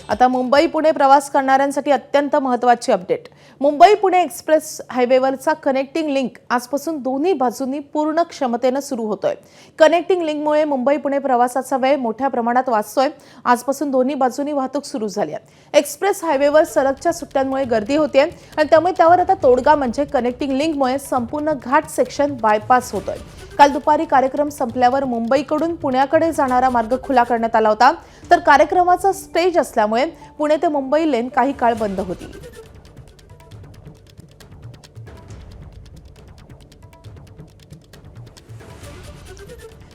आता मुंबई पुणे प्रवास करणाऱ्यांसाठी अत्यंत महत्त्वाची अपडेट। मुंबई पुणे एक्सप्रेस हायवेवरचा कनेक्टिंग लिंक आजपासून दोन्ही बाजूंनी पूर्ण क्षमतेने सुरू होतोय। कनेक्टिंग लिंकमुळे मुंबई पुणे प्रवासाचा वेळ मोठ्या प्रमाणात वाचतोय। आजपासून दोन्ही बाजूंनी वाहतूक सुरू झाली आहे। एक्सप्रेस हायवेवर सलगच्या सुट्ट्यांमुळे गर्दी होते आणि त्यामुळे त्यावर आता तोडगा म्हणजे कनेक्टिंग लिंकमुळे संपूर्ण घाट सेक्शन बायपास होतोय। काल दुपारी कार्यक्रम संपल्यावर मुंबईकडून पुण्याकडे जाणारा मार्ग खुला करण्यात आला होता, तर कार्यक्रमाचा स्टेज असल्यामुळे पुणे ते मुंबई लेन काही काळ बंद होती।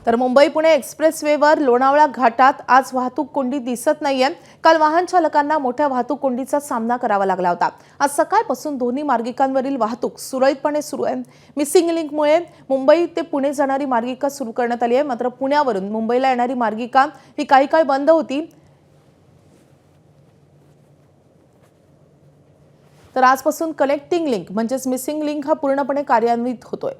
तर मुंबई पुणे एक्सप्रेसवेवर लोणावळा घाटात आज वाहतूक कोंडी दिसत नाहीये। काल वाहन चालकांना मोठ्या वाहतूक कोंडीचा सामना करावा लागला होता। आज सकाळपासून दोन्ही मार्गिकांवरील वाहतूक सुरळीतपणे सुरू आहे। मिसिंग लिंकमुळे मुंबई ते पुणे जाणारी मार्गिका सुरू करण्यात आली आहे, मात्र पुण्यावरून मुंबईला येणारी मार्गिका ही काही काळ बंद होती। तर आजपासून कनेक्टिंग लिंक म्हणजेच मिसिंग लिंक हा पूर्णपणे कार्यान्वित होतोय।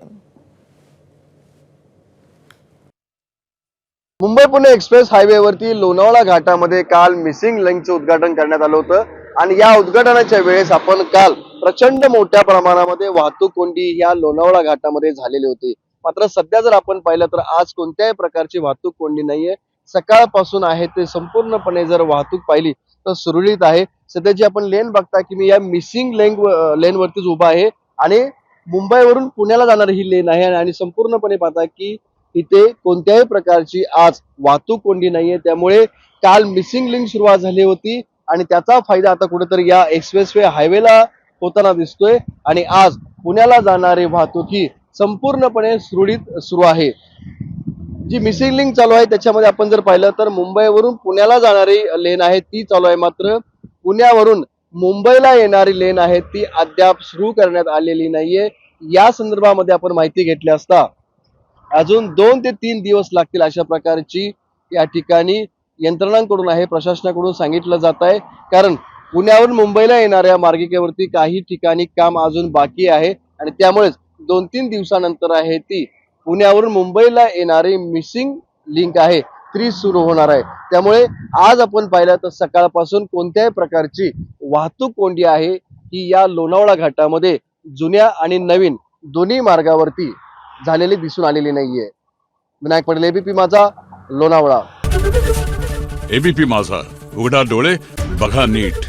मुंबई पुणे एक्सप्रेस हायवेवरती लोणावळा घाटामध्ये काल मिसिंग लिंकचं उद्घाटन करण्यात आलं होतं आणि या उद्घाटनाच्या वेळेस आपण काल प्रचंड मोठ्या प्रमाणामध्ये वाहतूक कोंडी या लोणावळा घाटामध्ये झालेली होती। मात्र सध्या जर आपण पाहिलं तर आज कोणत्याही प्रकारची वाहतूक कोंडी नाहीये। सकाळपासून आहे ते संपूर्णपणे जर वाहतूक पाहिली तर सुरळीत आहे। सध्याची आपण लेन बघता की मी या मिसिंग लेनवरतीच उभा आहे आणि मुंबईवरून पुण्याला जाणारी ही लेन आहे आणि संपूर्णपणे पाहता की इथे कोणत्याही प्रकारची आज वाहतूक कोंडी नाहीये। त्यामुळे काल मिसिंग लिंक सुरुवात झाली होती आणि त्याचा फायदा आता कुठेतरी या एक्सप्रेसवे हायवेला होताना दिसतोय आणि आज पुण्याला जाणारी वाहतूक ही संपूर्णपणे सुरळीत सुरू आहे। जी मिसिंग लिंक चालू आहे त्याच्यामध्ये आपण जर पाहिलं तर मुंबईवरून पुण्याला जाणारी लेन आहे ती चालू आहे, मात्र पुण्यावरून मुंबईला येणारी लेन आहे ती अद्याप सुरू करण्यात आलेली नाहीये। या संदर्भामध्ये आपण माहिती घेतली असता अजून 2 ते 3 दिवस लागतील अशा प्रकारची या ठिकाणी यंत्रणांकडून आहे, प्रशासनाकडून सांगितलं जात आहे। कारण पुण्यावरून मुंबईला येणाऱ्या मार्गिकेवरती काही ठिकाणी काम अजून बाकी आहे आणि त्यामुळेच 2-3 दिवसानंतर आहे ती पुण्यावरून मुंबईला येणारी मिसिंग लिंक आहे ती सुरू होणार आहे। त्यामुळे आज आपण पाहिलं तर सकाळपासून कोणत्याही प्रकारची वाहतूक कोंडी आहे ही या लोणावळा घाटामध्ये जुन्या आणि नवीन दोन्ही मार्गावरती झालेली दिसून आलेली नाहीये। विनायक पटेल, एबीपी माझा, लोणावळा। एबीपी माझा, उघडा डोळे बघा नीट।